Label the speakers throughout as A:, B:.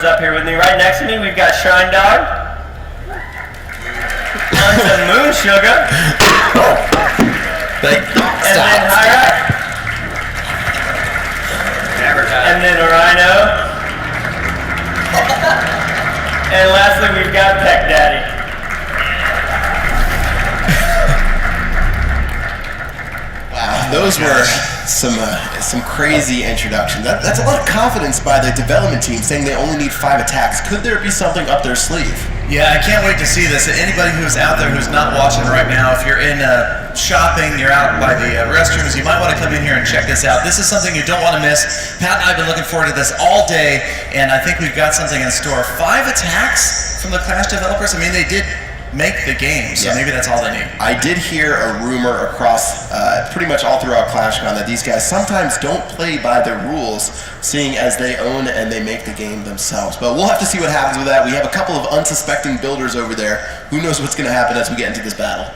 A: Up here with me, right next to me, we've got Shrine Dog. Tons of Moon Sugar. And then Hyra. And then Rhino. And lastly, we've got Peck Daddy.
B: Wow, those were some crazy introductions. That's a lot of confidence by the development team saying they only need 5 attacks. Could there be something up their sleeve?
C: Yeah, I can't wait to see this. Anybody who's out there who's not watching right now, if you're in shopping, you're out by the restrooms, you might want to come in here and check this out. This is something you don't want to miss. Pat and I have been looking forward to this all day, and I think we've got something in store. 5 attacks from the Clash developers? I mean, they did make the game, so maybe that's all they need.
B: I did hear a rumor across pretty much all throughout ClashCon that these guys sometimes don't play by the rules, seeing as they own and they make the game themselves. But we'll have to see what happens with that. We have a couple of unsuspecting builders over there. Who knows what's going to happen as we get into this battle.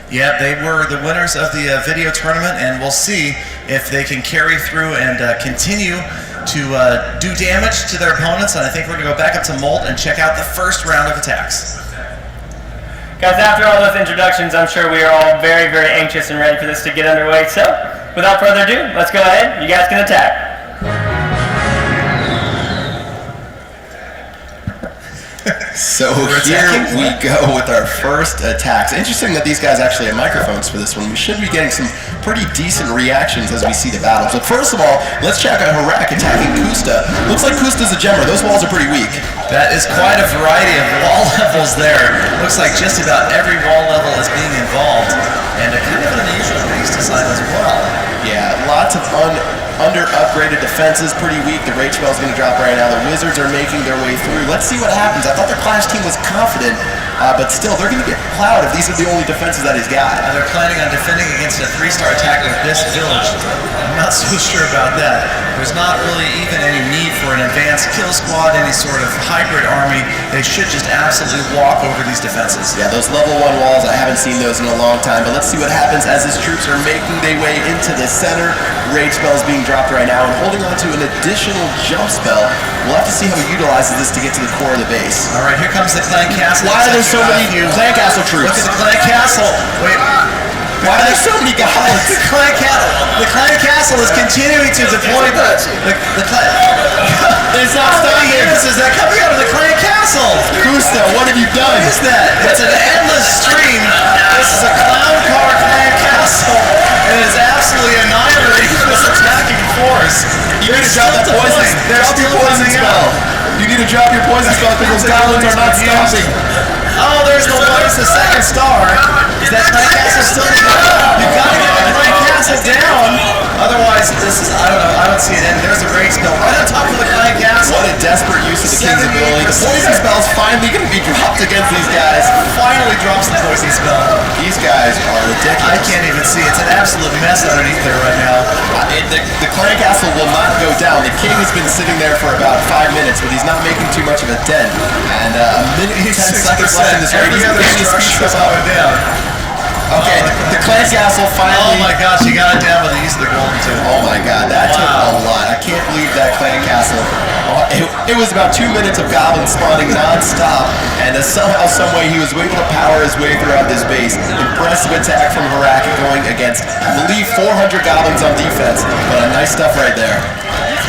C: Yeah, they were the winners of the video tournament, and we'll see if they can carry through and continue to do damage to their opponents. And I think we're going to go back up to Molt and check out the first round of attacks.
A: Guys, after all those introductions, I'm sure we are all very, very anxious and ready for this to get underway. So, without further ado, let's go ahead. You guys can attack.
B: So here we go with our first attacks. Interesting that these guys actually have microphones for this one. We should be getting some pretty decent reactions as we see the battle. So first of all, let's check out Harak attacking Kusta. Looks like Kusta's a gemmer. Those walls are pretty weak.
C: That is quite a variety of wall levels there. Looks like just about every wall level is being involved. And a kind of an unusual base design as well.
B: Yeah, lots of under-upgraded defenses, pretty weak. The rage spell's going to drop right now. The Wizards are making their way through. Let's see what happens. I thought their Clash team was confident, but still, they're going to get plowed if these are the only defenses that he's got.
C: They're planning on defending against a 3-star attack like this village. I'm not so sure about that. There's not really even any need for an advanced kill squad, any sort of hybrid army. They should just absolutely walk over these defenses.
B: Yeah, those level 1 walls, I haven't seen those in a long time, but let's see what happens as his troops are making their way into the center. Rage spell is being dropped right now and holding on to an additional jump spell. We'll have to see how he utilizes this to get to the core of the base.
C: All right, here comes the Clan Castle.
B: Why are there so many Clan Castle troops?
C: Look at the Clan Castle. Wait.
B: Why are there so many guys?
C: The Clan Castle is continuing to deploy the Clan.
B: There's not stopping here.
C: Is that coming out of the Clan Castle?
B: Kusta, what have you done?
C: What is that? It's an endless stream. This is a clown car Clan Castle, and it is absolutely annihilating this attacking force.
B: You need to drop that poison. Drop your poison spell. You need to drop your poison spell because those goblins are not stopping.
C: Oh, there's the one. It's the 2nd star. Is that Clan Castle still together? You've got to get the Clan Castle down. Otherwise, this is, I don't know, I don't see it end. There's a rage spell right on top of the Clan Castle.
B: What a desperate use of the King's ability. The poison spell is finally going to be dropped against these guys.
C: Finally drops the poison spell.
B: These guys are ridiculous.
C: I can't even see. It's an absolute mess underneath there right now.
B: The Clan Castle will not go down. The King has been sitting there for about 5 minutes, but he's not making too much of a dent. And a minute and 10 seconds left in this race.
C: Every other structure is going down.
B: Okay, the Clan Castle finally...
C: Oh my gosh, you got it down with the use of the golden tube.
B: Oh my god, that took a lot. I can't believe that Clan Castle. It was about 2 minutes of goblins spawning non-stop, and somehow, someway, he was able to power his way throughout this base. Impressive attack from Harak going against, I believe, 400 goblins on defense, but nice stuff right there.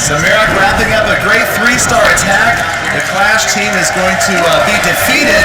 C: So Merak wrapping up a great 3-star attack. The Clash team is going to be defeated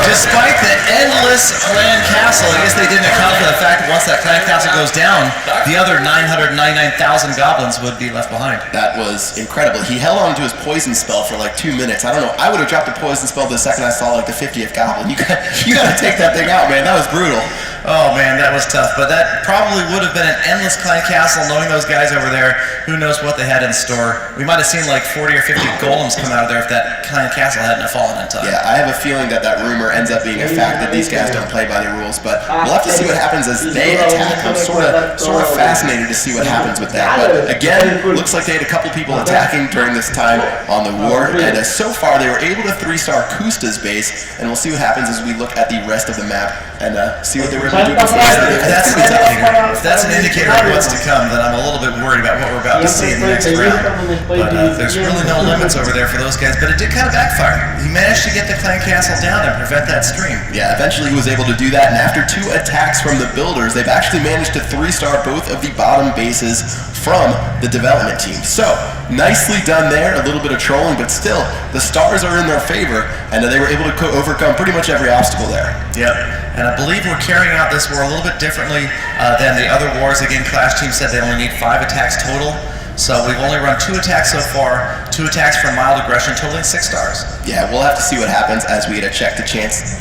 C: despite the endless Clan Castle. I guess they didn't account for the fact that once that Clan Castle goes down, the other 999,000 goblins would be left behind.
B: That was incredible. He held on to his poison spell for like 2 minutes. I don't know. I would have dropped the poison spell the second I saw like the 50th goblin. You got to take that thing out, man. That was brutal.
C: Oh man, that was tough. But that probably would have been an endless Clan Castle, knowing those guys over there. Who knows what they had in store. We might have seen like 40 or 50 golems come out of there if that Clan Castle castle hadn't have fallen in time.
B: Yeah, I have a feeling that rumor ends up being a fact that these guys don't play by the rules, but we'll have to see what happens as they attack. I'm sort of fascinated to see what happens with that. But again, looks like they had a couple people attacking during this time on the war, and so far they were able to 3-star Kusta's base, and we'll see what happens as we look at the rest of the map and see what they were able to do before.
C: If that's an indicator of what's to come, then I'm a little bit worried about what we're about to see in the next round. But there's really no limits over there for those guys, but it did kind of backfire. He managed to get the clan castle down and prevent that stream.
B: Yeah, eventually he was able to do that, and after 2 attacks from the builders, they've actually managed to 3-star both of the bottom bases from the development team. So, nicely done there, a little bit of trolling, but still, the stars are in their favor, and they were able to overcome pretty much every obstacle there.
C: Yep, and I believe we're carrying out this war a little bit differently than the other wars. Again, Clash Team said they only need 5 attacks total. So we've only run 2 attacks so far, 2 attacks for mild aggression, totaling 6 stars.
B: Yeah, we'll have to see what happens as we check to chance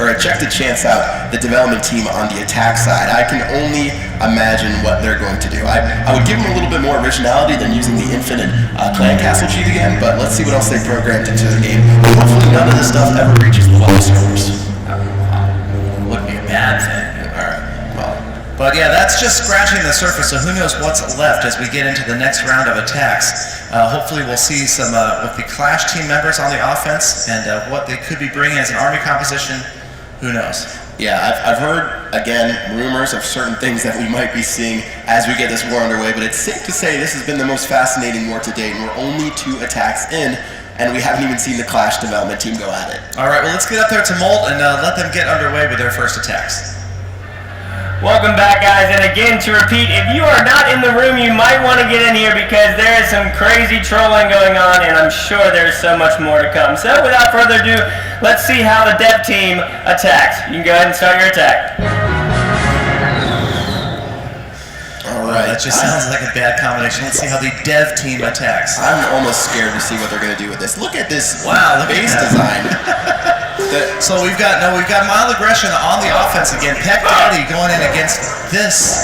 B: out the development team on the attack side. I can only imagine what they're going to do. I would give them a little bit more originality than using the infinite clan castle cheat again, but let's see what else they programmed into the game. Hopefully none of this stuff ever reaches the web servers.
C: Wouldn't be a bad thing.
B: Alright, well.
C: But yeah, that's just scratching the surface, so who knows what's left as we get into the next round of attacks. Hopefully we'll see some with the Clash Team members on the offense and what they could be bringing as an army composition. Who knows?
B: Yeah, I've heard, again, rumors of certain things that we might be seeing as we get this war underway, but it's safe to say this has been the most fascinating war to date, and we're only 2 attacks in, and we haven't even seen the Clash development team go at it.
C: All right, well, let's get up there to Molt and let them get underway with their first attacks.
A: Welcome back, guys, and again, to repeat, if you are not in the room, you might want to get in here because there is some crazy trolling going on, and I'm sure there's so much more to come. So, without further ado, let's see how the dev team attacks. You can go ahead and start your attack.
B: Alright.
C: That just sounds like a bad combination. Let's see how the dev team attacks.
B: I'm almost scared to see what they're going to do with this. Look at this base
C: at
B: design.
C: So we've got mild aggression on the offense again. Peck Daddy going in against this.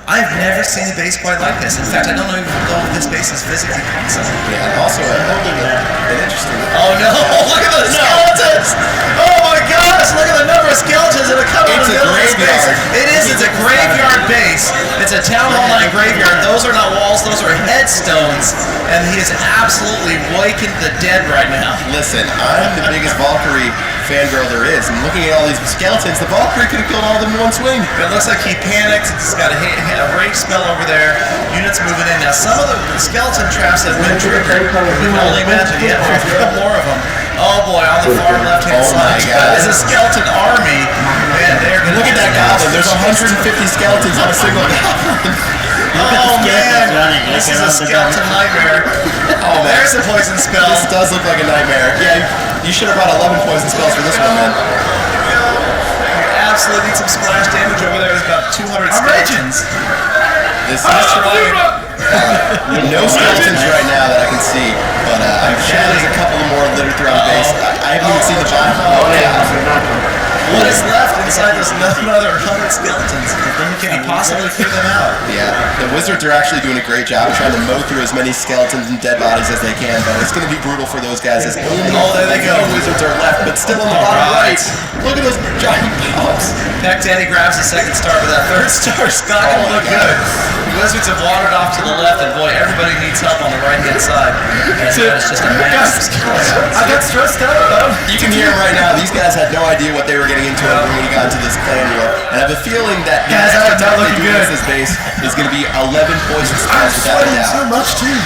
C: I've never seen a base quite like this. In fact, I don't even know if this base is physically possible.
B: Yeah, and also an interesting.
C: Oh no! Look at the skeletons! Oh my gosh! Look at the number of skeletons that are coming in the middle of this base. It is. It's a graveyard base. It's a Town Hall 9 graveyard. Those are not walls. Those are headstones. And he is absolutely waking the dead right now.
B: Listen, I'm the biggest Valkyrie fangirl there is, and looking at all these skeletons, the Valkyrie could have killed all of them in one swing.
C: It looks like he panicked. He's got a rage spell over there. Units moving in. Now, some of the skeleton traps have been triggered. We can only imagine. Yeah, there's a couple more of them. Oh boy, on the far left-hand side.
B: God.
C: Is a skeleton army. Man, they're going to
B: look at that goblin. There's 150 skeletons on a single goblin.
C: Oh man, this is a skeleton nightmare. Oh, there's a poison spell.
B: This does look like a nightmare. Yeah, you should have brought 11 poison spells for this one, man.
C: You absolutely need some splash damage over there. There's about 200 skeletons.
B: This is no skeletons right now that I can see, but I'm sure there's a couple more littered throughout the base. I haven't even seen the bottom.
C: Oh yeah. What is left inside this another 100 skeletons? Can he possibly clear them out?
B: Yeah, the wizards are actually doing a great job trying to mow through as many skeletons and dead bodies as they can, but it's going to be brutal for those guys as only
C: there they go.
B: Wizards are left, but still on the bottom right. Look at those giant pops.
C: Peck Daddy grabs the 2nd star, but that 3rd star is not going to look good. The Wizards have wandered off to the left, and boy, everybody needs help on the right-hand side. And it's just a mass.
A: I got stressed out, though.
B: You can hear them right now. These guys had no idea what they were getting into when we got into this clan war. And I have a feeling that the
C: guys
B: next
C: not
B: attack they
C: looking
B: do
C: good.
B: against this base is going to be 11 poison spells without a doubt.
C: so much too.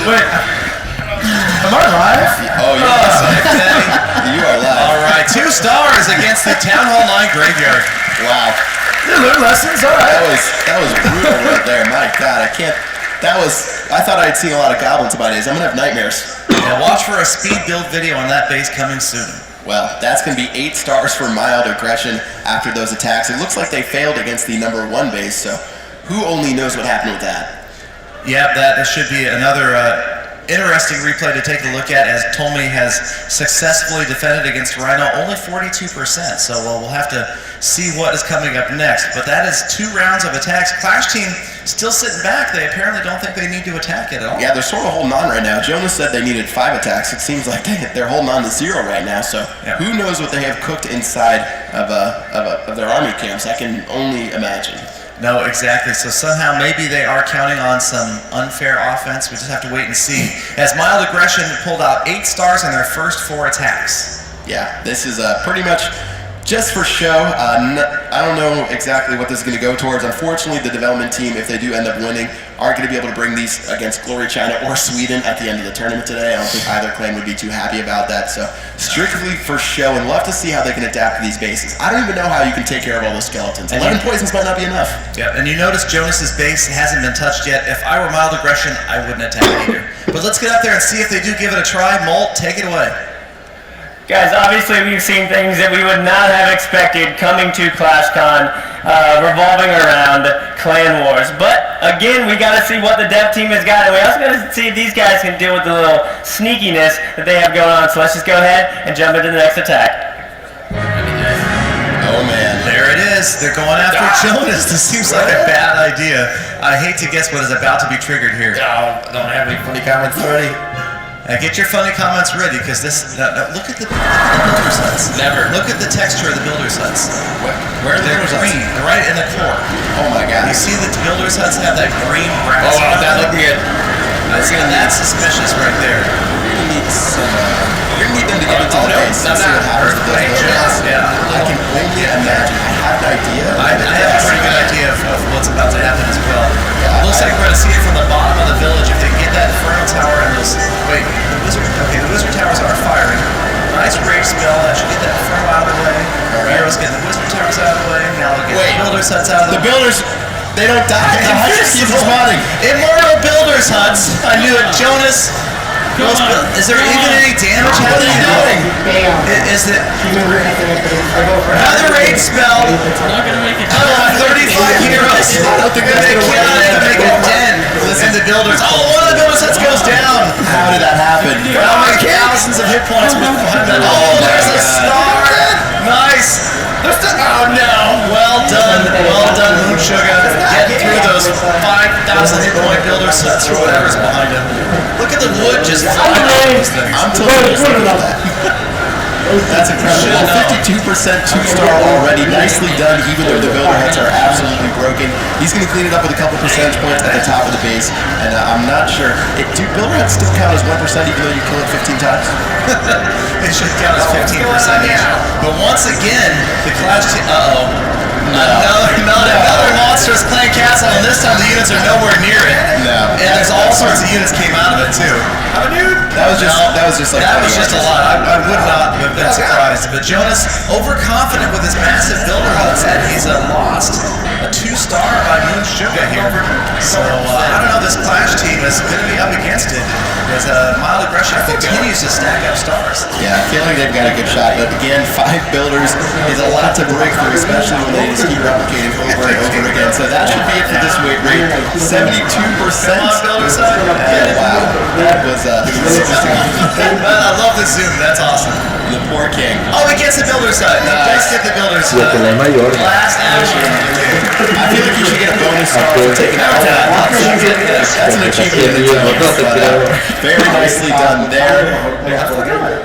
A: Wait. Am I live?
B: Oh, yes. You are live.
C: All right, 2 stars against the Town Hall 9 graveyard.
B: Wow.
A: You learn lessons, all right.
B: That was brutal right there. My God, I can't. I thought I'd seen a lot of goblins in my days. I'm gonna have nightmares.
C: Yeah, watch for a speed build video on that base coming soon.
B: Well, that's gonna be 8 stars for mild aggression after those attacks. It looks like they failed against the number 1 base, so who only knows what happened with that?
C: Yeah, that should be another interesting replay to take a look at, as Tommy has successfully defended against Rhino, only 42%. So we'll have to see what is coming up next. But that is 2 rounds of attacks. Clash team still sitting back. They apparently don't think they need to attack it at all.
B: Yeah, they're sort of holding on right now. Jonas said they needed 5 attacks. It seems like they're holding on to 0 right now. So who knows what they have cooked inside of their army camps? I can only imagine.
C: No, exactly. So somehow maybe they are counting on some unfair offense. We just have to wait and see. As Mild Aggression pulled out 8 stars in their first 4 attacks.
B: Yeah, this is pretty much just for show. I don't know exactly what this is going to go towards. Unfortunately, the development team, if they do end up winning, aren't going to be able to bring these against Glory China or Sweden at the end of the tournament today. I don't think either clan would be too happy about that. So strictly for show, and we'll have to see how they can adapt to these bases. I don't even know how you can take care of all those skeletons. 11 poisons might not be enough.
C: Yeah, and you notice Jonas's base hasn't been touched yet. If I were Mild Aggression, I wouldn't attack either. But let's get up there and see if they do give it a try. Molt, take it away.
A: Guys, obviously we've seen things that we would not have expected coming to ClashCon, revolving around clan wars. But again, we got to see what the dev team has got, and we also got to see if these guys can deal with the little sneakiness that they have going on. So let's just go ahead and jump into the next attack.
B: Oh man,
C: there it is. They're going after Jonas. This seems like a bad idea. I hate to guess what is about to be triggered here.
B: Don't have any funny comments ready.
C: Get your funny comments ready, because this. Look at the builder's huts.
B: Never.
C: Look at the texture of the builder's huts.
B: Where are the
C: They're
B: builder's huts?
C: green. They're right in the core.
B: Oh my god.
C: You see the builder's huts have that green grass.
B: Oh, that looked good.
C: And that's suspicious right there.
B: You're gonna need some. You're gonna need them to get into the base and see what happens with those buildings.
C: Yeah.
B: I can only imagine. I have an idea.
C: I have a pretty good idea of what's about to happen as well. Looks like we're going to see it from the bottom of the village. If they get that Inferno Tower and those... Wait, the Wizard Towers are firing. Nice rage spell. That should get that Inferno out of the way. Heroes getting the Wizard Towers out of the way. Now they'll get the Builder's Huts out of the way.
B: The builders, they don't die. The huts keep spawning.
C: Immortal Builder's Huts. I knew it. Jonas. Is there even any damage happening? Is it another rage spell?
A: I'm not going to make it.
C: 35 heroes.
B: I don't think that's
C: They
B: gonna
C: cannot even make a dent. Listen to builders. Oh, one of the builders sets goes down.
B: How did that happen?
C: How many thousands of hit points behind that? Oh, there's a star. Nice. Oh no. Well done, Mucho. Get through those 5,000 hit point builder sets or whatever's behind him. Look at the wood just flying off these things.
B: I'm totally just looking at that. That's incredible. 52% 2-star already. Nicely done, even though the builder huts are absolutely broken. He's going to clean it up with a couple percentage points at the top of the base. And I'm not sure. Do builder huts still count as 1% even though you kill it 15 times?
C: It should count as 15%. But once again, the Clash team. Another monstrous clan castle, and this time the units are nowhere near it.
B: No.
C: And there's all sorts of units came out of it too.
B: That was just like
C: that was just a lot. I would not have been surprised. But Jonas, overconfident with his massive builder huts, and he's lost a 2-star by Mucho here. So I don't know. This Clash team is going to be up against it as Mild Aggression continues to stack up stars.
B: Yeah, I feel like they've got a good shot. But again, 5 builders is a lot to break through, especially when they just keep replicating over and over again. So that should be it for this weight rate. 72%. Yeah, wow. That was
C: I love the zoom. That's awesome.
B: the poor king.
C: Oh, he gets the builder's hut. Let's get the builder's hut. Last action.
B: I feel like you should get a bonus star for taking out that. That's an achievement in itself. Very nicely done there.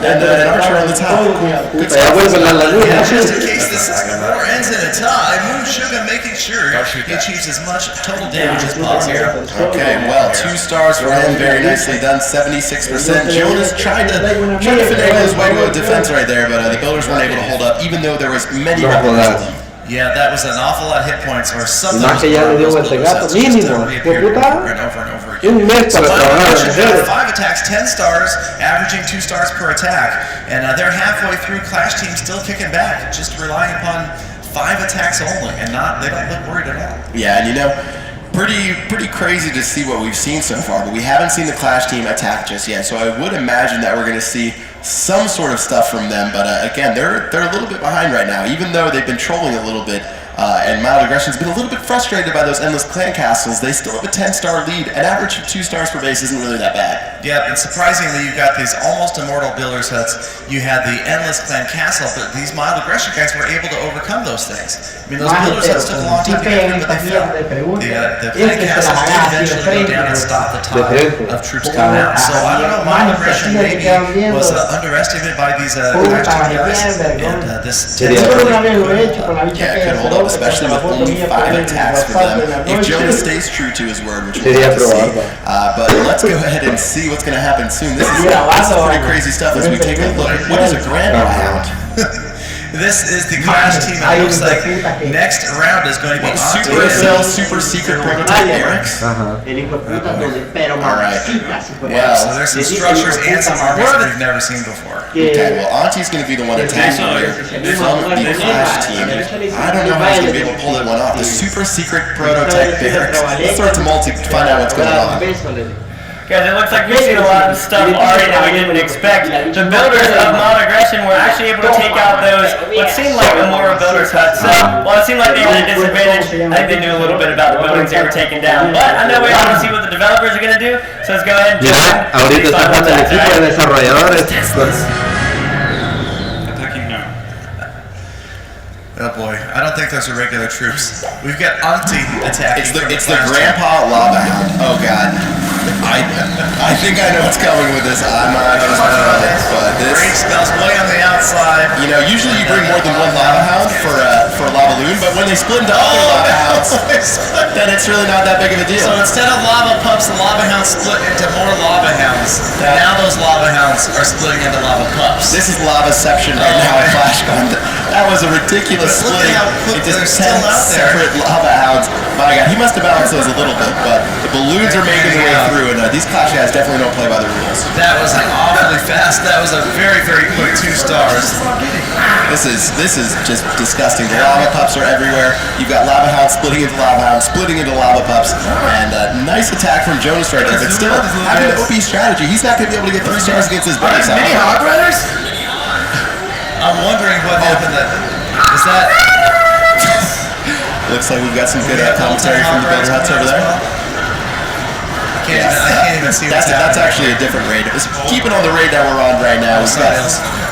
B: And an archer on the top. Good stuff.
C: Yeah, just in case this war ends in a tie, Mucho making sure he achieves as much total damage as possible.
B: Okay, well, 2 stars for him. Very nicely done. 76%. Jonas tried to finagle his way to a defense right there, but the builders weren't able to hold up, even though there was many weapons with them.
C: Yeah, that was an awful lot of hit points, or some of
D: Más que ya le dio ese gato mínimo. ¿Qué puta?
C: over and over again.
D: Un mes para trabajar.
C: 5 attacks, 10 stars, averaging 2 stars per attack, and they're halfway through. Clash team still kicking back, just relying upon 5 attacks only, and they don't look worried at all.
B: Yeah, and you know, pretty crazy to see what we've seen so far, but we haven't seen the Clash team attack just yet, so I would imagine that we're going to see some sort of stuff from them, but again, they're a little bit behind right now, even though they've been trolling a little bit. and Mild Aggression's been a little bit frustrated by those endless clan castles. They still have a 10-star lead. An average of 2 stars per base isn't really that bad.
C: Yeah, and surprisingly, you've got these almost immortal builders huts. You had the endless clan castle, but these Mild Aggression guys were able to overcome those things. I mean, those builders huts took a long time to get through, but they fell. The clan castles did eventually go down and stop the tide of troops coming out. So I don't know, Mild Aggression maybe was underestimated by these Clash Team guys. And this
B: could hold up, especially with only 5 attacks for them. If Jonas stays true to his word, which we'll have to see. But let's go ahead and see what's going to happen soon. This is pretty crazy stuff as we take a look. What is a Grand Round?
C: This is the Clash team. It looks like next round is going to be
B: Super Cell, Super Secret Prototype Barracks. Alright.
C: Yeah, so there's some structures and some armors that we've never seen before.
B: Okay, well, Auntie's going to be the one attacking here from the Clash team. I don't know how he's going to be able to pull that one off. The Super Secret Prototype Barracks. Let's start to multi to find out what's going on.
A: Guys, it looks like we've seen a lot of stuff already that we didn't expect. The builders of Mild Aggression were actually able to take out those, what seemed like Immortal Builders huts. So, while it seemed like they had a disadvantage, I think they knew a little bit about the buildings they were taking down. But I know we all want to see what the developers are going to do, so let's go ahead and do it.
E: Ahorita está jugando el equipo de desarrolladores.
C: Oh boy, I don't think those are regular troops. We've got Auntie attacking.
B: It's the Grandpa Lava Hound. Oh god. I think I know what's coming with this. I'm not going to spoil it, but this...
C: Great spells way on the outside.
B: You know, usually you bring more than one Lava Hound for Lava Loon, but when they split into other Lava Hounds, then it's really not that big of a deal.
C: So instead of Lava Pups, the Lava Hounds split into more Lava Hounds. Now those Lava Hounds are splitting into Lava Pups.
B: This is Lavaception right now at ClashCon. That was a ridiculous splitting into 10 separate Lava Hounds. My god, he must have balanced those a little bit, but the balloons are making their way through, and these Clash guys definitely don't play by the rules.
C: That was awfully fast. That was a very, very quick 2 stars.
B: This is just disgusting. The Lava Pups are everywhere. You've got Lava Hounds splitting into Lava Hounds, splitting into Lava Pups, and nice attack from Jonas right there, but still, having an OP strategy, he's not going to be able to get 3 stars against his base.
C: Mini Hog Brothers? I'm wondering what happened there. Is that...
B: Looks like we've got some good commentary from the Builder Huts over there.
C: I can't even see what's
B: That's actually a different raid. Keep it on the raid that we're on right now.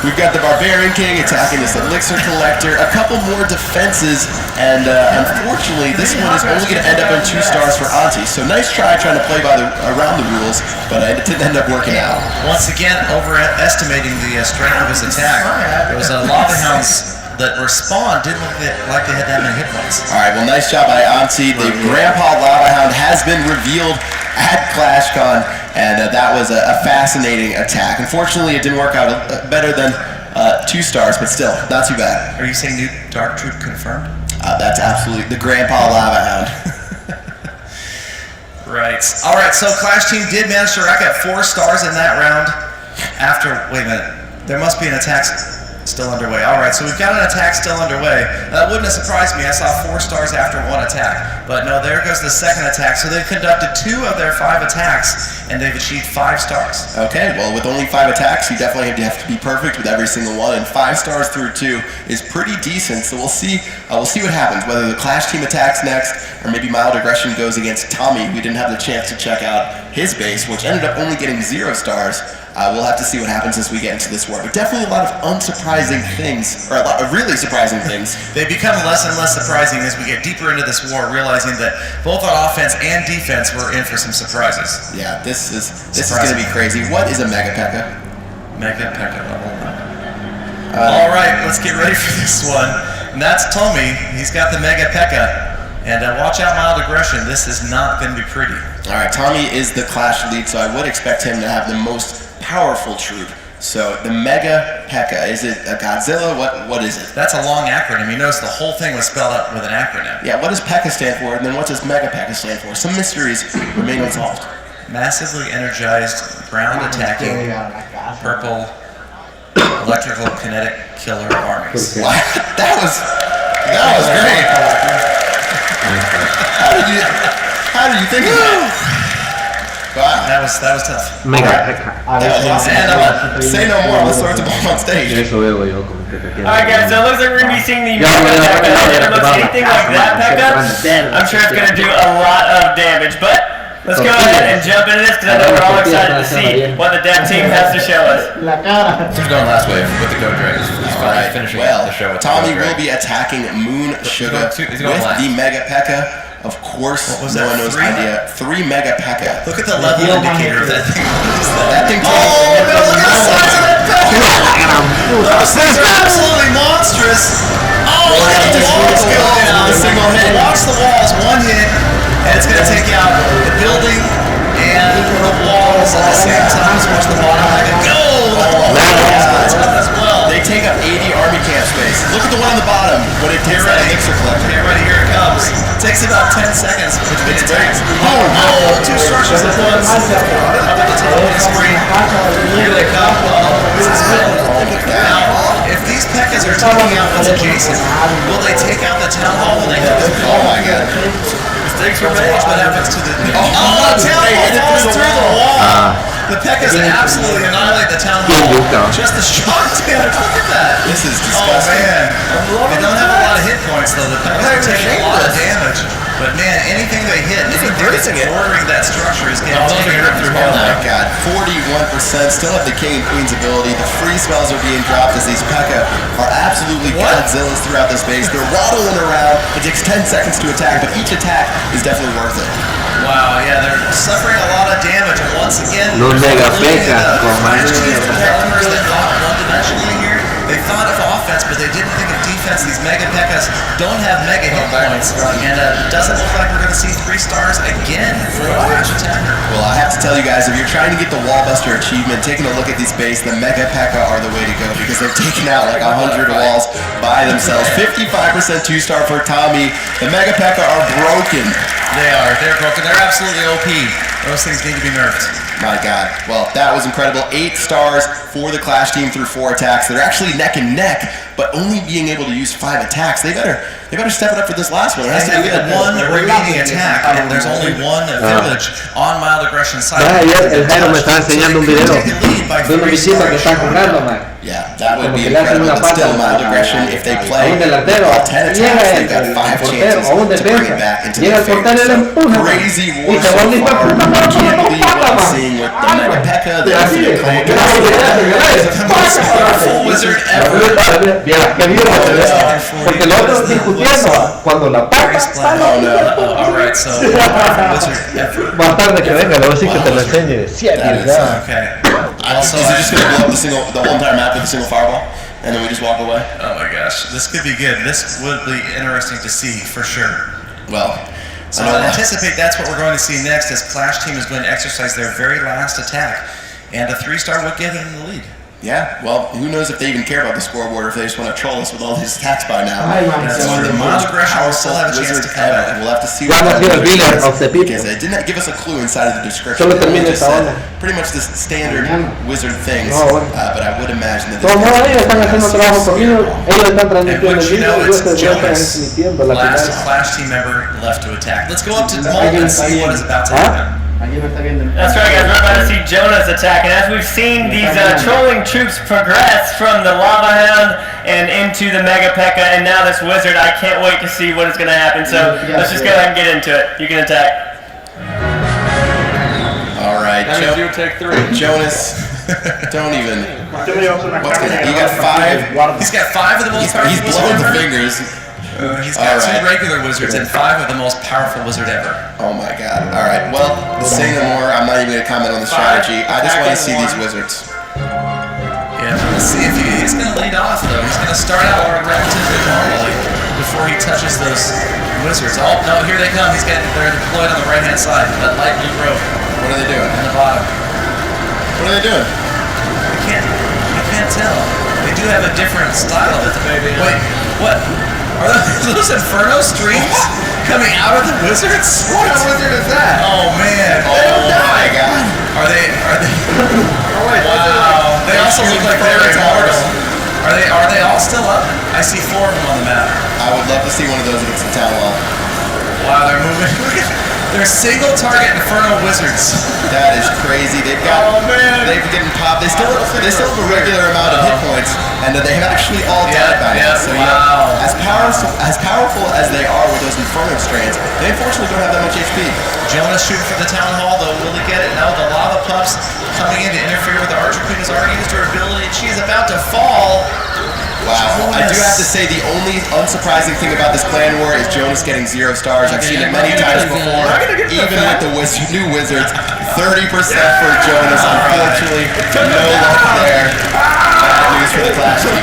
B: We've got the Barbarian King attacking this Elixir Collector, a couple more defenses, and unfortunately this one is only going to end up in 2 stars for Auntie. So nice try trying to play around the rules, but it didn't end up working out.
C: Once again, overestimating the strength of his attack. There was a Lava Hounds that were spawned didn't look like they had that many hit points.
B: Alright, well nice job by Auntie. The Grandpa Lava Hound has been revealed at ClashCon, and that was a fascinating attack. Unfortunately, it didn't work out better than 2 stars, but still, not too bad.
C: Are you saying new Dark Troop confirmed?
B: That's absolutely the Grandpa Lava Hound.
C: Right. Alright, so Clash Team did manage to rack up 4 stars in that round. Wait a minute, there must be an attack still underway. Alright, so we've got an attack still underway. That wouldn't have surprised me. I saw 4 stars after 1 attack. But no, there goes the second attack. So they've conducted 2 of their 5 attacks, and they've achieved 5 stars.
B: Okay, well with only 5 attacks, you definitely have to be perfect with every single one, and 5 stars through 2 is pretty decent. So we'll see what happens, whether the Clash team attacks next, or maybe Mild Aggression goes against Tommy. We didn't have the chance to check out his base, which ended up only getting 0 stars. We'll have to see what happens as we get into this war. But definitely a lot of unsurprising things, or a lot of really surprising things.
C: They become less and less surprising as we get deeper into this war, realizing that both on offense and defense we're in for some surprises.
B: Yeah, this is going to be crazy. What is a Megapeka?
C: Megapeka level 1. Alright, let's get ready for this one. And that's Tommy. He's got the Megapeka. And watch out, Mild Aggression. This is not going to be pretty.
B: Alright, Tommy is the Clash lead, so I would expect him to have the most powerful troop. So the Megapeka, is it a Godzilla? What is it?
C: That's a long acronym. You notice the whole thing was spelled out with an acronym.
B: Yeah, what does Pekka stand for, and then what does Megapeka stand for? Some mysteries remain unsolved.
C: Massively energized, ground attacking, purple, electrical kinetic killer armies.
B: Wow, that was great. How did you think of that? Wow.
C: That was tough.
E: Megapeka.
B: Say no more. Let's start the ball on stage.
E: Eso veo yo como que te
A: Alright guys, so it looks like we're going to be seeing the Megapeka. If it looks anything like that Pekka, I'm sure it's going to do a lot of damage. But let's go ahead and jump into this because I know we're all excited to see what the dev team has to show us.
F: Who's going last wave with the Go Drag? He's finishing the show with
B: Tommy
F: the Go
B: will be attacking Moon Sugar with the Megapeka. Of course, no one knows idea. 3 Megapeka.
C: Look at the level indicator of that thing.
B: That thing.
C: Oh, no, look at the size of that Pekka! Those things are absolutely monstrous. Oh, look at the walls go down.
B: Single hit.
C: Watch the walls, one hit, and it's going to take out the building and the walls at the same time. So watch the bottom like it go. As well.
B: They take up 80 army camp space. Look at the one on the bottom when it takes that mixer collector.
C: Get ready, here it comes. It takes about 10 seconds between attacks. Oh, 2 structures at once. Up at the top of the screen. Here they come. Now, if these Pekkas are taking out what's adjacent, will they take out the town hall when they hit this building?
B: Oh my god.
C: Mistakes were made. What happens to the... Oh, the town hall falls through the wall. The Pekkas absolutely annihilate the town hall. Just the shock damage. Look at that.
B: This is
C: Oh
B: disgusting.
C: man. They don't have a lot of hit points though. The Pekkas are taking a lot of damage. But man, anything they hit, anything that's bordering that structure is getting taken out through
B: Oh my god. 41% still have the King and Queen's ability. The free spells are being dropped as these Pekka are absolutely Godzillas throughout this base. They're waddling around. It takes 10 seconds to attack, but each attack is definitely worth it.
C: Wow, yeah, they're suffering a lot of damage. And once again,
E: Los Megapekas,
C: developers that thought one-dimensionally here, they thought of offense, but they didn't think of defense. These Megapekas don't have mega hit points, and it doesn't look like we're going to see 3 stars again for the Flash attacker.
B: Well, I have to tell you guys, if you're trying to get the Wallbuster achievement, taking a look at these base, the Megapeka are the way to go because they've taken out like 100 walls by themselves. 55% 2-star for Tommy. The Megapeka are broken.
C: They're broken. They're absolutely OP. Those things need to be nerfed.
B: My god. Well, that was incredible. 8 stars for the Clash team through 4 attacks. They're actually neck and neck, but only being able to use 5 attacks. They better step it up for this last one. It has to be good.
C: One remaining attack, and there's only one village on mild aggression side.
E: Ayer el Jairo me estaba enseñando un video
C: Take the lead by
E: de una
C: 3
E: visita que
C: stars.
E: está jugando, man.
B: Yeah, that would
E: Como
B: be
E: que le hacen
B: incredible.
E: una
B: But still,
E: falta
B: mild aggression, if they play
E: a un delantero,
B: all 10
E: llega
B: attacks, they've got 5
E: portero
B: chances
E: o un
B: to bring it
E: defensa,
B: back into
E: llega
B: the
E: el portero y le
B: favor.
E: empuja, man.
B: Crazy
E: Y
B: war
E: se
B: so
E: vuelve
B: far.
E: puta,
B: Can't believe what I'm
E: man.
B: seeing with the Megapeka. The
E: Así es, como que
C: The most powerful wizard ever.
E: Vieras, qué bien, porque el otro discutiendo cuando la pata.
C: Alright, so wizard ever.
E: Más tarde que venga, le voy a decir que te lo enseñe. Sí, ya.
C: Okay.
B: Also, is it just going to blow up the whole entire map with a single fireball, and then we just walk away?
C: Oh my gosh, this could be good. This would be interesting to see for sure.
B: Well,
C: So I anticipate that's what we're going to see next, as Clash Team is going to exercise their very last attack, and a 3-star would get in the lead.
B: yeah, well, who knows if they even care about the scoreboard or if they just want to troll us with all these attacks by now.
C: That's
B: one of the
C: mild
B: most
C: aggression will still have a chance
B: wizards
C: to come
B: ever.
C: back.
B: We'll have to see
E: Ya
B: what
E: no quiero
B: that
E: el dealer
B: is,
E: of the people.
B: because they did not give us a clue inside of the description.
E: Solo
B: They only
E: termina
B: just
E: esta
B: said
E: onda.
B: pretty much the standard wizard things,
E: No, bueno.
B: but I would imagine that
D: Todos modos, ellos están haciendo trabajo por mí, ellos están
C: And
D: transmitiendo
C: once
D: el
C: you know
D: vídeo, yo
C: it's
D: estoy
C: Jonas,
D: transmitiendo la
C: last
D: final.
C: Clash Team member left to attack. Let's go up to Molt and see what is about to happen.
D: Aquí no está viendo el
A: That's right guys, we're about to see Jonas attack, and as we've seen these trolling troops progress from the Lava Hound and into the Megapeka and now this Wizard, I can't wait to see what is going to happen, so let's just go ahead and get into it. You can attack.
B: Alright,
F: take 3.
B: Jonas, don't even. What's gonna, you got 5.
C: He's got 5 of the most powerful
B: He's
C: wizards
B: blowing the
C: ever.
B: fingers.
C: He's got
B: Alright.
C: 2 regular wizards and 5 of the most powerful wizard ever.
B: Oh my god. Alright, well, say no more. I'm not even going to comment on the strategy. I just want to see these wizards.
C: Yeah, let's see if he's going to lead off though. He's going to start out relatively normally before he touches those wizards. Oh no, here they come. They're deployed on the right hand side. That light blue rope
B: What are they doing?
C: on the bottom.
B: What are they doing?
C: I can't tell. They do have a different style of it. Wait, what? Are those Inferno streams coming out of the wizards?
B: What wizard is that?
C: Oh man.
B: Oh my god.
C: Are they wow. They also look like they're immortal. Are they all still up? I see 4 of them on the map.
B: I would love to see one of those against the town wall.
C: Wow, they're moving. They're single target Inferno Wizards.
B: That is crazy. They've getting popped. They still have a regular amount of hit points, and that they have actually all died by now. So as powerful as they are with those Inferno strands, they unfortunately don't have that much HP.
C: Jonas shooting for the Town Hall, though. Will he get it? No, the Lava Pups coming in to interfere with the Archer Queen has already used her ability, and she is about to fall.
B: Wow, I do have to say the only unsurprising thing about this clan war is Jonas getting 0 stars. I've seen it many times before, even with the new Wizards. 30% for Jonas, unfortunately, no luck there. Bad news for the Clash team.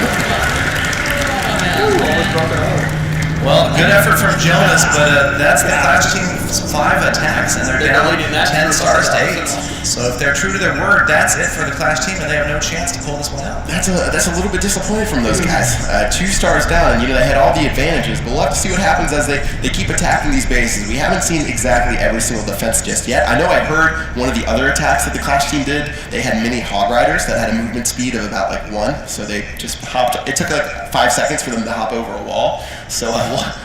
C: Well, good effort from Jonas, but that's the Clash team's 5 attacks, and they're down 10 stars to 8. So if they're true to their word, that's it for the Clash team, and they have no chance to pull this one out.
B: That's a little bit disappointing from those guys. 2 stars down, they had all the advantages, but we'll have to see what happens as they keep attacking these bases. We haven't seen exactly every single defense just yet. I know I heard one of the other attacks that the Clash team did, they had mini Hog Riders that had a movement speed of about 1, so they just hopped. It took 5 seconds for them to hop over a wall. So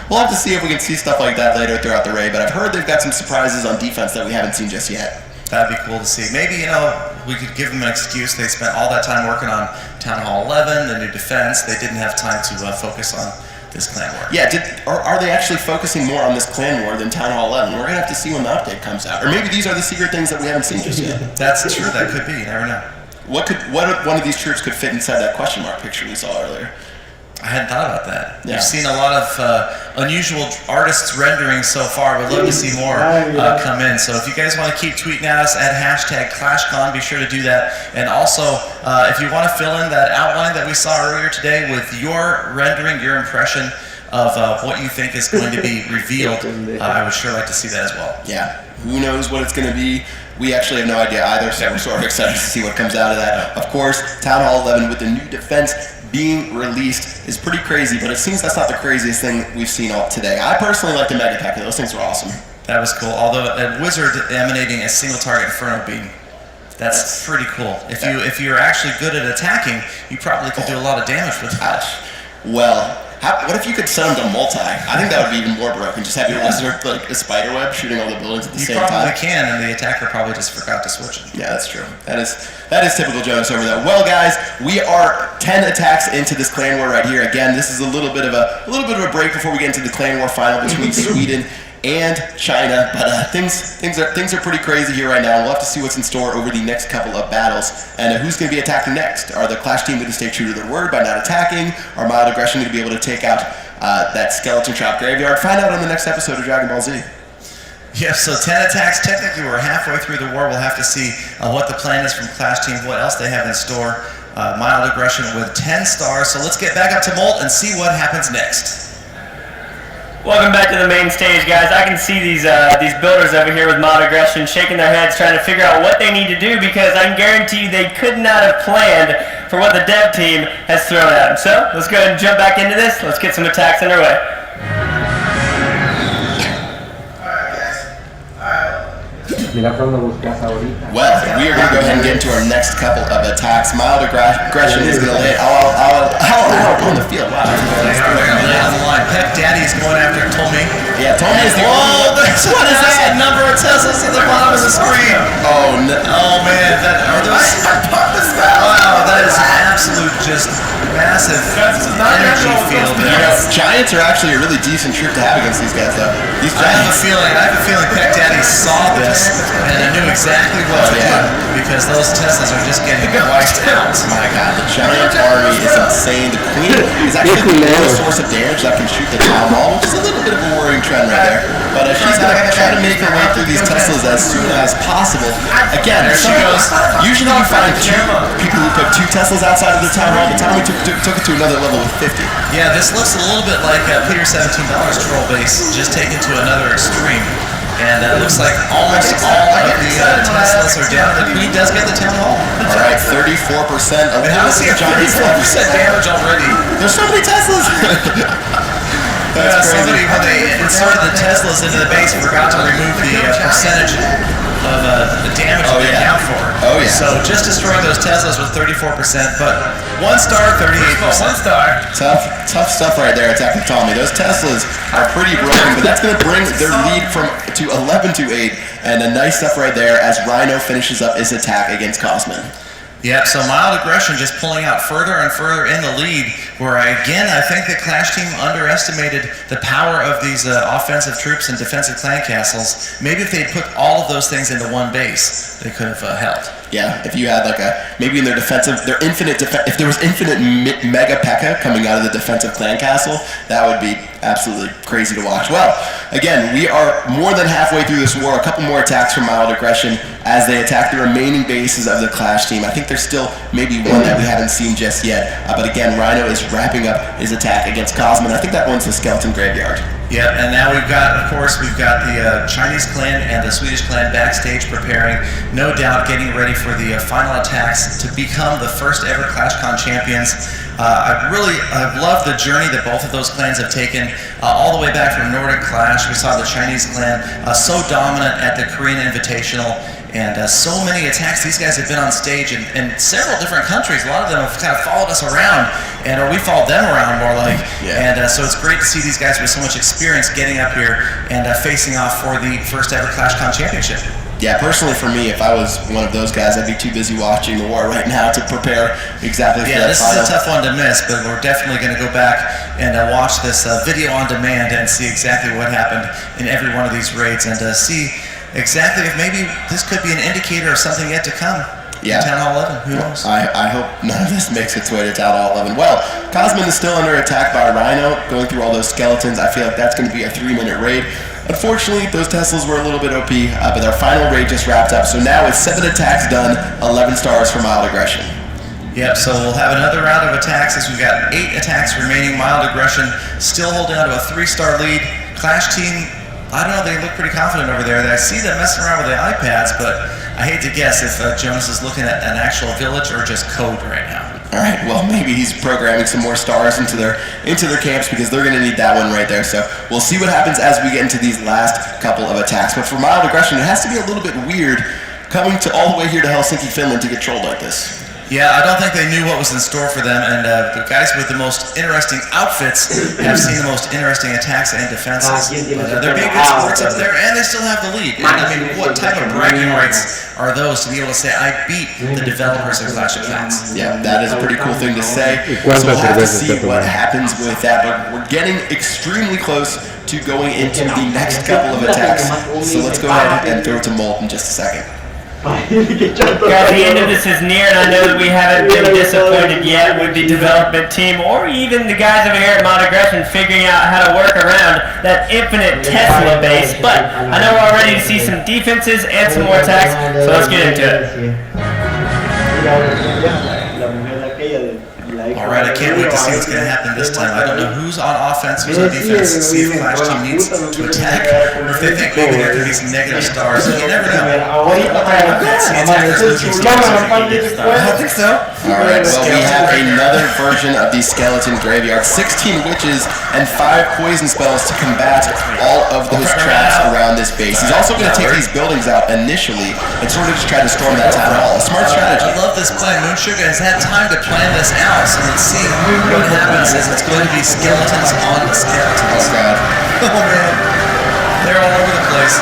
B: we'll have to see if we can see stuff like that later throughout the raid, but I've heard they've got some surprises on defense that we haven't seen just yet.
C: That'd be cool to see. Maybe, we could give them an excuse. They spent all that time working on Town Hall 11, the new defense. They didn't have time to focus on this clan war.
B: Yeah, are they actually focusing more on this clan war than Town Hall 11? We're going to have to see when the update comes out. Or maybe these are the secret things that we haven't seen just yet.
C: That's true. That could be. You never know.
B: What one of these troops could fit inside that question mark picture we saw earlier?
C: I hadn't thought about that.
B: Yeah.
C: We've seen a lot of unusual artists rendering so far. We'd love to see more come in. So if you guys want to keep tweeting at us at #ClashCon, be sure to do that. And also, if you want to fill in that outline that we saw earlier today with your rendering, your impression of what you think is going to be revealed, I would sure like to see that as well.
B: Yeah. Who knows what it's going to be? We actually have no idea either, so we're sort of excited to see what comes out of that. Of course, Town Hall 11 with the new defense being released is pretty crazy, but it seems that's not the craziest thing we've seen all today. I personally like the Megapekas. Those things were awesome.
C: That was cool. Although a wizard emanating a single target Inferno beam, that's pretty cool. If you're actually good at attacking, you probably could do a lot of damage with that.
B: Well, what if you could send them to multi? I think that would be even more broken. Just have your wizard like a spider web shooting all the buildings at the same time.
C: You probably can, and the attacker probably just forgot to switch it.
B: Yeah, that's true. That is typical Jonas over there. Well, guys, we are 10 attacks into this clan war right here. Again, this is a little bit of a break before we get into the clan war final between Sweden and China, but things are pretty crazy here right now. We'll have to see what's in store over the next couple of battles, and who's going to be attacking next. Are the Clash team going to stay true to their word by not attacking? Are Mild Aggression going to be able to take out that skeleton trap graveyard? Find out on the next episode of Dragon Ball Z.
C: Yeah, so 10 attacks. Technically, we're halfway through the war. We'll have to see what the plan is from Clash team, what else they have in store. Mild Aggression with 10 stars. So let's get back up to Molt and see what happens next.
A: Welcome back to the main stage, guys. I can see these builders over here with Mild Aggression shaking their heads trying to figure out what they need to do, because I can guarantee you they could not have planned for what the dev team has thrown at them. So let's go ahead and jump back into this. Let's get some attacks underway.
B: Well, we are going to go ahead and get into our next couple of attacks. Mild Aggression is going to lay it all out on the field. Wow.
C: On the line. Pep Daddy is going after Tommy.
B: Yeah, Tommy is the
C: what is that? Number of Teslas at the bottom of the screen.
B: Oh, no.
C: Oh, man. Wow, that is an absolute just massive energy field.
B: Giants are actually a really decent troop to have against these guys, though. These
C: I have
B: Giants.
C: a feeling Pep Daddy saw this and he knew exactly what to do, because those Teslas are just getting wiped out.
B: My God, the Giant army is insane. The Queen is actually the source of damage that can shoot the Town Hall, which is a little bit of a worrying trend right there. But she's going to try to make her way through these Teslas as soon as possible. Again, there she goes. Usually you find people who put 2 Teslas outside of the Town Hall. The time we took it to another level with 50.
C: Yeah, this looks a little bit like Peter $17 troll base, just taken to another extreme. And it looks like almost all of the Teslas are down. The Queen does get the Town Hall.
B: All right, 34%.
C: And how is he at 34% damage already?
B: There's so many Teslas.
C: Somebody, when they inserted the Teslas into the base, forgot to remove the percentage of the damage they account for.
B: Oh, yeah.
C: So just destroying those Teslas was 34%, but 1 star, 38%.
A: 1 star.
B: Tough stuff right there, Attack Tommy. Those Teslas are pretty broken, but that's going to bring their lead to 11-8, and a nice stuff right there as Rhino finishes up his attack against Cosman.
C: Yeah, so Mild Aggression just pulling out further and further in the lead, where I think the Clash team underestimated the power of these offensive troops and defensive clan castles. Maybe if they'd put all of those things into one base, they could have helped.
B: Yeah, if you had maybe in their if there was infinite Megapeka coming out of the defensive clan castle, that would be absolutely crazy to watch. Well, again, we are more than halfway through this war. A couple more attacks from Mild Aggression as they attack the remaining bases of the Clash team. I think there's still maybe one that we haven't seen just yet. But again, Rhino is wrapping up his attack against Cosman. I think that one's the Skeleton Graveyard.
C: Yeah, and now we've got the Chinese clan and the Swedish clan backstage preparing, no doubt getting ready for the final attacks to become the first ever ClashCon champions. I've loved the journey that both of those clans have taken, all the way back from Nordic Clash. We saw the Chinese clan so dominant at the Korean Invitational, and so many attacks. These guys have been on stage in several different countries. A lot of them have kind of followed us around, or we followed them around more like. Yeah. And so it's great to see these guys with so much experience getting up here and facing off for the first ever ClashCon championship.
B: Yeah, personally for me, if I was one of those guys, I'd be too busy watching the war right now to prepare exactly for that
C: this
B: final.
C: Is a tough one to miss, but we're definitely going to go back and watch this video on demand and see exactly what happened in every one of these raids, and see exactly if maybe this could be an indicator of something yet to come.
B: Yeah.
C: Town Hall 11, who knows?
B: I hope none of this makes its way to Town Hall 11. Well, Cosman is still under attack by Rhino, going through all those skeletons. I feel like that's going to be a 3-minute raid. Unfortunately, those Teslas were a little bit OP, but our final raid just wrapped up. So now with 7 attacks done, 11 stars for Mild Aggression.
C: Yep, so we'll have another round of attacks as we've got 8 attacks remaining. Mild Aggression still holding on to a 3-star lead. Clash team, I don't know, they look pretty confident over there. I see them messing around with the iPads, but I hate to guess if Jonas is looking at an actual village or just code right now.
B: All right, well, maybe he's programming some more stars into their camps, because they're going to need that one right there. So we'll see what happens as we get into these last couple of attacks. But for Mild Aggression, it has to be a little bit weird coming all the way here to Helsinki, Finland to get trolled like this.
C: Yeah, I don't think they knew what was in store for them, and the guys with the most interesting outfits have seen the most interesting attacks and defenses. But they're being good sports up there, and they still have the lead. And I mean, what type of bragging rights are those to be able to say, I beat the developers of Clash of Clans?
B: Yeah, that is a pretty cool thing to say. So we'll have to see what happens with that, but we're getting extremely close to going into the next couple of attacks. So let's go ahead and throw it to Molt in just a second.
A: Guys, the end of this is near, and I know that we haven't been disappointed yet with the development team, or even the guys over here at Mild Aggression figuring out how to work around that infinite Tesla base. But I know we're all ready to see some defenses and some more attacks, so let's get into it.
C: Alright, I can't wait to see what's going to happen this time. I don't know who's on offense, who's on defense, see if Clash team needs to attack, or if they think maybe there could be some negative stars. You never know. I don't see attackers losing stars. I don't think so.
B: Alright, well, we have another version of the Skeleton Graveyard. 16 witches and 5 poison spells to combat all of those traps around this base. He's also going to take these buildings out initially and sort of just try to storm that town hall. A smart strategy.
C: I love this plan. Moonsugar has had time to plan this out, so let's see what happens. Is it's going to be skeletons on the skeletons.
B: Oh god.
C: Oh man. They're all over the place.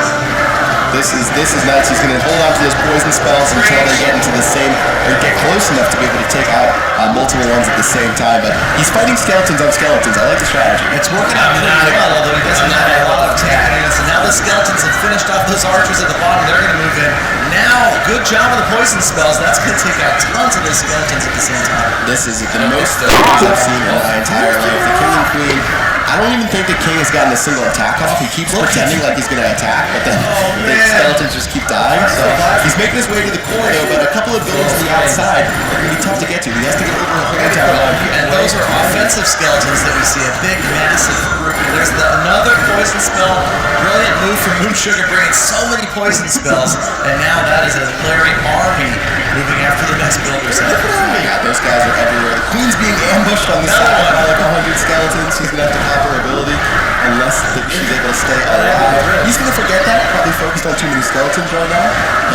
B: This is nuts. He's going to hold on to those poison spells until they get into the same, or get close enough to be able to take out multiple ones at the same time. But he's fighting skeletons on skeletons. I like the strategy.
C: It's working out pretty well, although he doesn't have a lot of tag. So now the skeletons have finished off those archers at the bottom. They're going to move in. Now, good job with the poison spells. That's going to take out tons of those skeletons at the same time.
B: This is the most I've seen in my entire life. The king and queen. I don't even think the king has gotten a single attack off. He keeps pretending like he's going to attack, but then the skeletons just keep dying. So he's making his way to the corner, but a couple of buildings on the outside are going to be tough to get to. He has to get over the whole tower line.
C: And those are offensive skeletons that we see. A big, massive group. There's another poison spell. Brilliant move from Moonsugar, bringing so many poison spells. And now that is a Larry army moving after the next builders.
B: Oh my god, those guys are everywhere. The queen Sweden's being ambushed on the side by like 100 skeletons. He's gonna have to cop her ability unless she's able to stay alive. He's gonna forget that, probably focused on too many skeletons right now.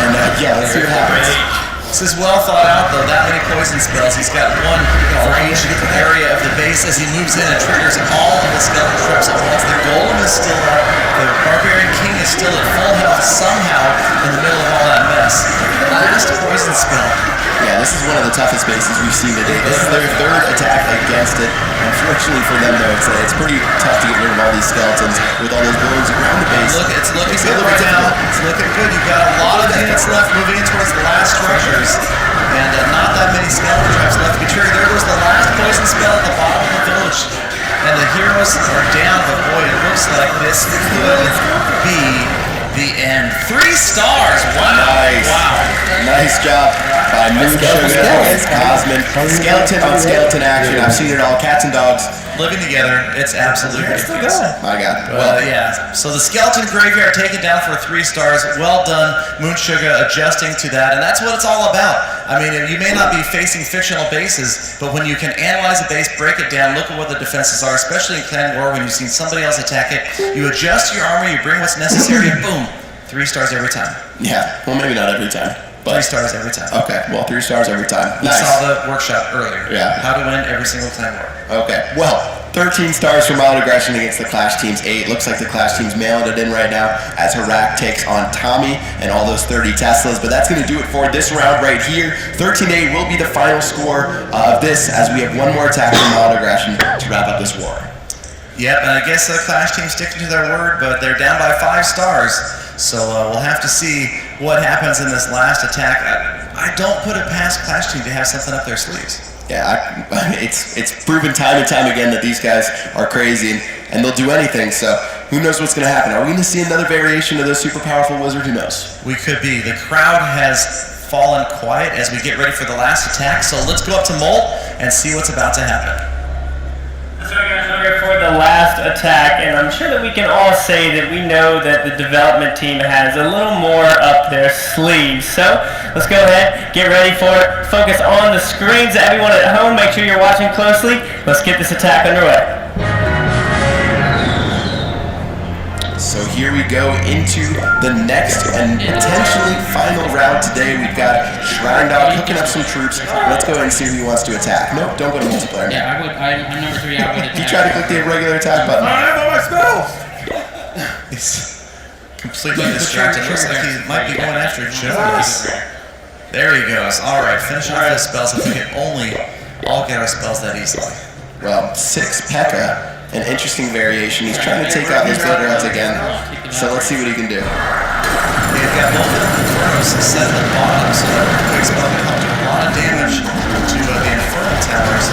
B: And yeah, let's see what happens.
C: This is well thought out though, that many poison spells. He's got one for each area of the base as he moves in and triggers all of the skeleton traps at once. The golem is still up, the barbarian king is still at full health somehow in the middle of all that mess. Last poison spell.
B: Yeah, this is one of the toughest bases we've seen today. This is their third attack against it. Unfortunately for them though, it's pretty tough to get rid of all these skeletons with all those buildings around the base.
C: Look, it's looking good right now. It's looking good. You've got a lot of units left moving in towards the last structures. And not that many skeleton traps left to be triggered. There goes the last poison spell at the bottom of the village. And the heroes are down, but boy, it looks like this could be the end. 3 stars! Wow!
B: Nice.
C: Wow!
B: Nice job by Mucho against Cosmin. Skeleton on skeleton action. I've seen it all. Cats and dogs.
C: Living together, it's absolutely ridiculous.
B: My God.
C: Well, yeah. So the skeleton graveyard taken down for 3 stars. Well done, Moonsugar, adjusting to that, and that's what it's all about. I mean, you may not be facing fictional bases, but when you can analyze a base, break it down, look at what the defenses are, especially in Clan War, when you've seen somebody else attack it, you adjust your armor, you bring what's necessary, and boom, 3 stars every time.
B: Yeah. Well, maybe not every time.
C: 3 stars every time.
B: Okay. Well, 3 stars every time.
C: We
B: Nice.
C: saw the workshop earlier.
B: Yeah.
C: How to win every single Clan War.
B: Okay. Well, 13 stars for Mild Aggression against the Clash Team's 8. Looks like the Clash Team's mailing it in right now as Harak takes on Tommy and all those 30 Teslas. But that's going to do it for this round right here. 13-8 will be the final score of this as we have one more attack from Mild Aggression to wrap up this war.
C: Yep, and I guess the Clash Team's sticking to their word, but they're down by 5 stars. So we'll have to see what happens in this last attack. I don't put it past Clash Team to have something up their sleeves.
B: Yeah, it's proven time and time again that these guys are crazy and they'll do anything. So who knows what's going to happen? Are we going to see another variation of this super powerful wizard? Who knows?
C: We could be. The crowd has fallen quiet as we get ready for the last attack. So let's go up to Molt and see what's about to happen.
A: So guys, we're here for the last attack, and I'm sure that we can all say that we know that the development team has a little more up their sleeves. So let's go ahead, get ready for it, focus on the screens. Everyone at home, make sure you're watching closely. Let's get this attack underway.
B: So here we go into the next and potentially final round today. We've got Shrine Dog hooking up some troops. Let's go ahead and see who he wants to attack. Nope, don't go to multiplayer.
G: Yeah, I'm number 3. I would attack.
B: You try to click the regular attack button.
C: I have all my spells! He's completely distracted. Looks like he might be going after Jonas. There he goes. All right, finish off his spells. If we can only all get our spells that easily.
B: Well, 6 Pekka. An interesting variation. He's trying to take out his builder huts again. So let's see what he can do.
C: They've got both of the Infernos set at the bottom, so that quick spell can help do a lot of damage to the Inferno towers.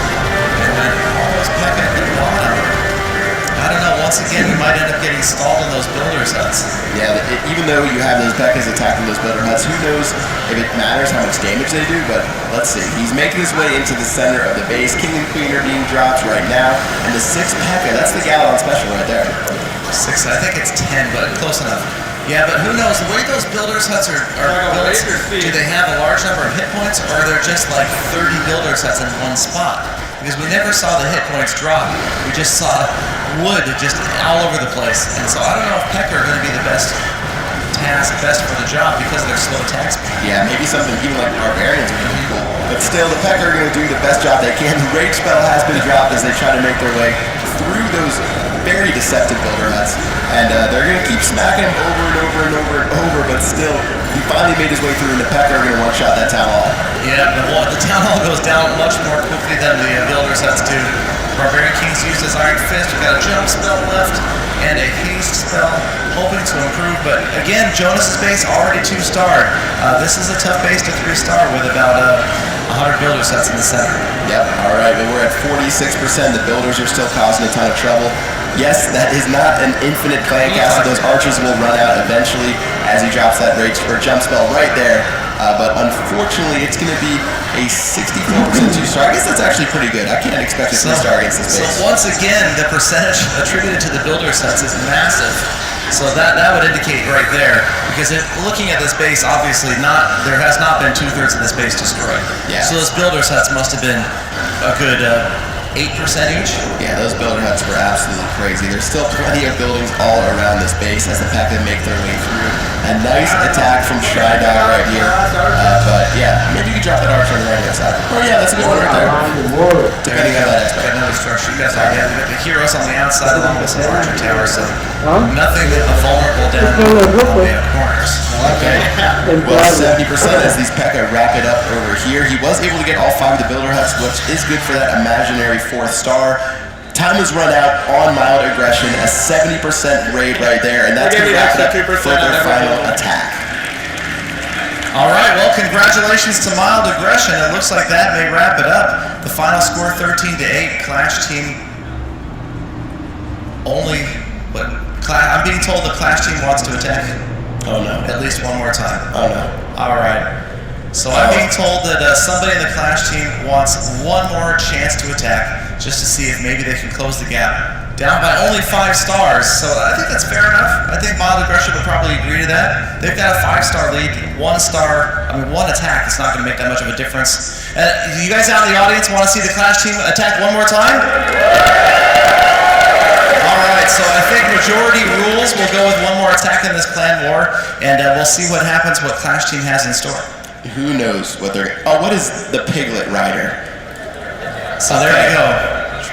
C: And then all those Pekka at the bottom. I don't know, once again, you might end up getting stalled in those builders' huts.
B: Yeah, even though you have those Pekkas attacking those builder huts, who knows if it matters how much damage they do, but let's see. He's making his way into the center of the base. King and Queen are being dropped right now. And the 6 Pekka, that's the Gallon special right there.
C: 6, I think it's 10, but close enough. Yeah, but who knows, the way those builders' huts are built, do they have a large number of hit points, or are there just like 30 builders' huts in one spot? Because we never saw the hit points drop. We just saw wood just all over the place. And so I don't know if Pekka are going to be the best for the job because of their slow attack speed.
B: Yeah, maybe something even like Barbarians would be cool. But still, the Pekka are going to do the best job they can. The Rage spell has been dropped as they try to make their way through those very deceptive builder huts. And they're going to keep smacking him over and over and over and over, but still, he finally made his way through, and the Pekka are going to one-shot that Town Hall.
C: Yeah, the Town Hall goes down much more quickly than the builders huts do. Barbarian King's used his Iron Fist. We've got a jump spell left and a haste spell, hoping to improve. But again, Jonas's base already 2-starred. This is a tough base to 3-star with about 100 builder sets in the center.
B: Yep, all right, but we're at 46%. The builders are still causing a ton of trouble. Yes, that is not an infinite clan castle. Those archers will run out eventually as he drops that rage or jump spell right there. But unfortunately, it's going to be a 64% 2-star. I guess that's actually pretty good. I can't expect a 3-star against this base.
C: So once again, the percentage attributed to the builder sets is massive. So that would indicate right there, because looking at this base, obviously there has not been 2/3 of this base destroyed.
B: Yeah.
C: So those builders' huts must have been a good 8% each.
B: Yeah, those builder huts were absolutely crazy. There's still plenty of buildings all around this base as the Pekka make their way through. A nice attack from Shy Dog right here. But yeah, maybe you can drop that archer on the right hand side. Oh yeah, that's a good one right there. Depending on that aspect.
C: Got another structure. You guys are the heroes on the outside along with some archer towers, so nothing vulnerable down the corners.
B: Okay. Well, 70% as these Pekka wrap it up over here. He was able to get all 5 of the builder huts, which is good for that imaginary 4th star. Time has run out on Mild Aggression, a 70% raid right there, and that's going to wrap it up for their final attack.
C: All right, well, congratulations to Mild Aggression. It looks like that may wrap it up. The final score, 13-8. Clash team only, but I'm being told the Clash team wants to attack.
B: Oh no.
C: At least one more time.
B: Oh no.
C: All right. So I'm being told that somebody in the Clash team wants one more chance to attack, just to see if maybe they can close the gap. Down by only 5 stars, so I think that's fair enough. I think Mild Aggression would probably agree to that. They've got a 5-star lead, 1 attack. It's not going to make that much of a difference. You guys out in the audience want to see the Clash team attack one more time? All right, so I think majority rules. We'll go with one more attack in this clan war, and we'll see what happens, what Clash team has in store.
B: Who knows what they're... Oh, what is the Piglet Rider?
C: So there you go.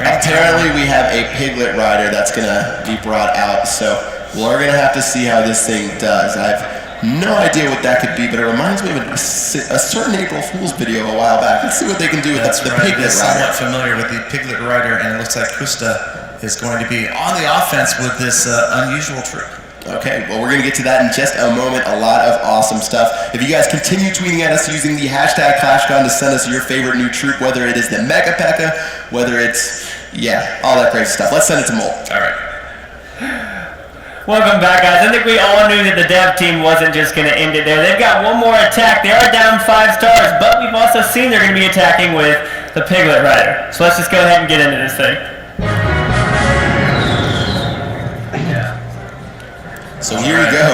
B: Apparently we have a Piglet Rider that's going to be brought out, so we're going to have to see how this thing does. I have no idea what that could be, but it reminds me of a certain April Fool's video a while back. Let's see what they can do with the Piglet Rider.
C: I'm somewhat familiar with the Piglet Rider, and it looks like Kusta is going to be on the offense with this unusual troop.
B: Okay, well, we're going to get to that in just a moment. A lot of awesome stuff. If you guys continue tweeting at us using the hashtag ClashCon to send us your favorite new troop, whether it is the Megapeka, whether it's, all that great stuff. Let's send it to Mole.
C: All right.
A: Welcome back, guys. I think we all knew that the dev team wasn't just going to end it there. They've got one more attack. They are down 5 stars, but we've also seen they're going to be attacking with the Piglet Rider. So let's just go ahead and get into this thing.
B: So here we go,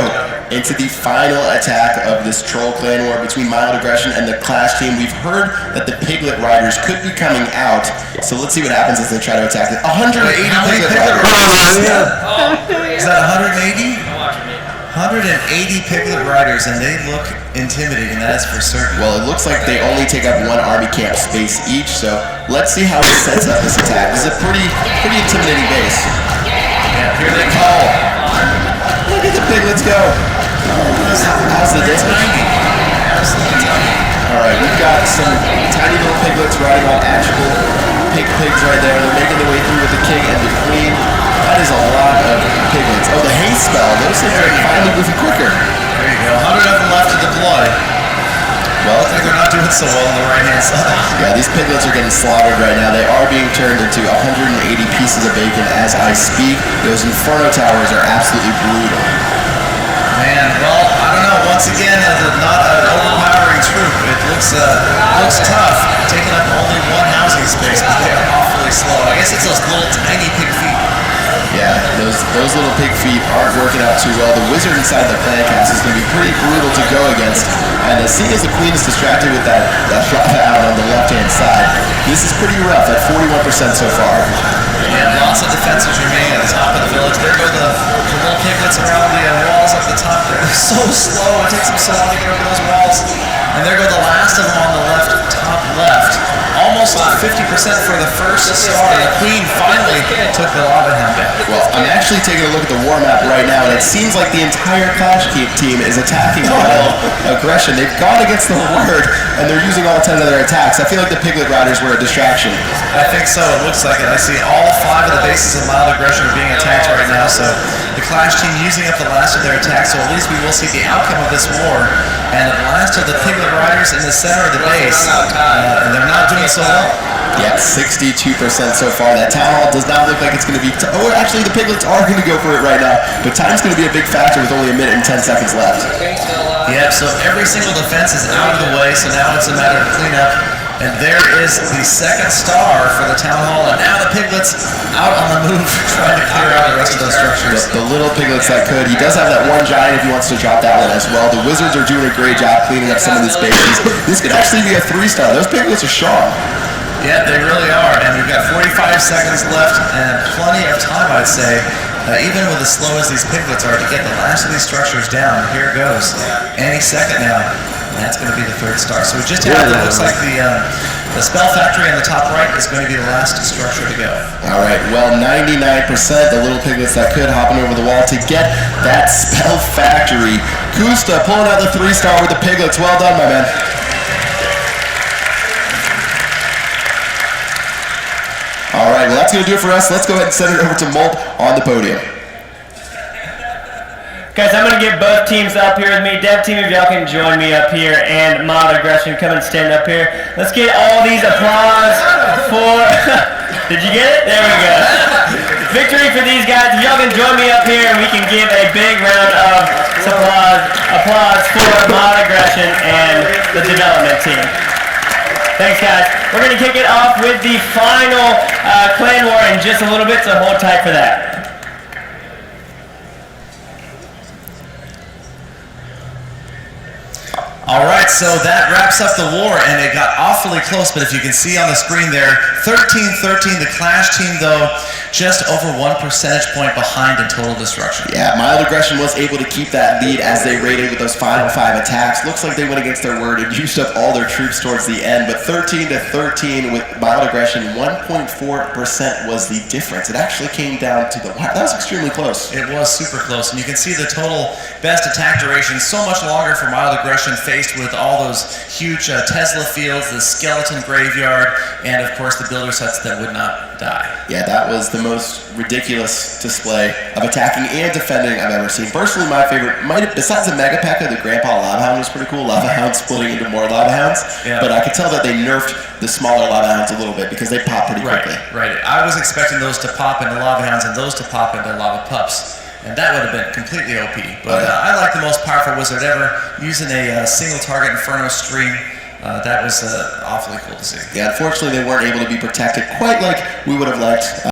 B: into the final attack of this Troll Clan War between Mild Aggression and the Clash team. We've heard that the Piglet Riders could be coming out, so let's see what happens as they try to attack it. 180 Piglet Riders.
C: Is that 180? 180 Piglet Riders, and they look intimidating, that is for certain.
B: Well, it looks like they only take up 1 army camp space each, so let's see how it sets up this attack. This is a pretty intimidating base.
C: Yeah, here they call.
B: Look at the piglets go. How's the distance? Alright, we've got some tiny little piglets riding on actual pigs right there. They're making their way through with the king and the queen. That is a lot of piglets. Oh, the haste spell. Those things are finally moving quicker.
C: There you go. 100 of them left to deploy. Well, I think they're not doing so well on the right-hand side.
B: Yeah, these piglets are getting slaughtered right now. They are being turned into 180 pieces of bacon as I speak. Those Inferno Towers are absolutely brutal.
C: Man, well, I don't know. Once again, not an overpowering troop. It looks tough, taking up only 1 housing space, but they are awfully slow. I guess it's those little tiny pig feet.
B: Yeah, those little pig feet aren't working out too well. The wizard inside the clan cast is going to be pretty brutal to go against. And as seeing as the queen is distracted with that shot out on the left-hand side, this is pretty rough at 41% so far.
C: Yeah, lots of defenses remaining at the top of the village. There go the little piglets around the walls up the top there. They're so slow. It takes them so long to get over those walls. And there go the last of them on the top left. Almost 50% for the first star. The queen finally took the lava hound back.
B: Well, I'm actually taking a look at the war map right now, and it seems like the entire Clash team is attacking Mild Aggression. They've gone against the word, and they're using all 10 of their attacks. I feel like the Piglet Riders were a distraction.
C: I think so. It looks like it. I see all 5 of the bases of Mild Aggression are being attacked right now, so the Clash team using up the last of their attacks, so at least we will see the outcome of this war. And the last of the Piglet Riders in the center of the base, and they're not doing so well.
B: Yeah, 62% so far. That Town Hall does not look like it's going to be... Oh, actually, the Piglets are going to go for it right now, but time's going to be a big factor with only 1 minute and 10 seconds left.
C: Yeah, so every single defense is out of the way, so now it's a matter of cleanup. And there is the second star for the town hall, and now the piglets out on the move trying to clear out the rest of those structures.
B: The little piglets that could. He does have that one giant if he wants to drop that one as well. The Wizards are doing a great job cleaning up some of these bases. This could actually be a 3-star. Those piglets are strong.
C: Yeah, they really are, and we've got 45 seconds left and plenty of time, I'd say, even with as slow as these piglets are, to get the last of these structures down. Here it goes. Any second now. And that's going to be the third star. So we just have it looks like the spell factory on the top right is going to be the last structure to go.
B: All right, well, 99%, the little piglets that could hopping over the wall to get that spell factory. Kusta pulling out the 3-star with the piglets. Well done, my man. All right, well, that's going to do it for us. Let's go ahead and send it over to Molt on the podium.
A: Guys, I'm going to get both teams up here with me. Dev team, if y'all can join me up here, and Mild Aggression, come and stand up here. Let's get all these applause for... Did you get it? There we go. Victory for these guys. If y'all can join me up here, and we can give a big round of applause for Mild Aggression and the development team. Thanks, guys. We're going to kick it off with the final clan war in just a little bit, so hold tight for that.
C: All right, so that wraps up the war, and it got awfully close, but if you can see on the screen there, 13-13, the Clash team, though, just over 1 percentage point behind in total destruction.
B: Yeah, Mild Aggression was able to keep that lead as they raided with those final 5 attacks. Looks like they went against their word and used up all their troops towards the end, but 13-13 with Mild Aggression, 1.4% was the difference. It actually came down to the wire. That was extremely close.
C: It was super close, and you can see the total best attack duration so much longer for Mild Aggression faced with all those huge Tesla fields, the skeleton graveyard, and of course the builder's huts that would not die.
B: Yeah, that was the most ridiculous display of attacking and defending I've ever seen. Personally, my favorite, besides the Megapeka, the Grandpa Lava Hound was pretty cool. Lava Hound splitting into more Lava Hounds, but I could tell that they nerfed the smaller Lava Hounds a little bit because they pop pretty quickly.
C: Right. I was expecting those to pop into Lava Hounds and those to pop into Lava Pups. And that would have been completely OP. But I like the most powerful wizard ever, using a single target Inferno stream. That was awfully cool to see.
B: Yeah, unfortunately they weren't able to be protected quite like we would have liked.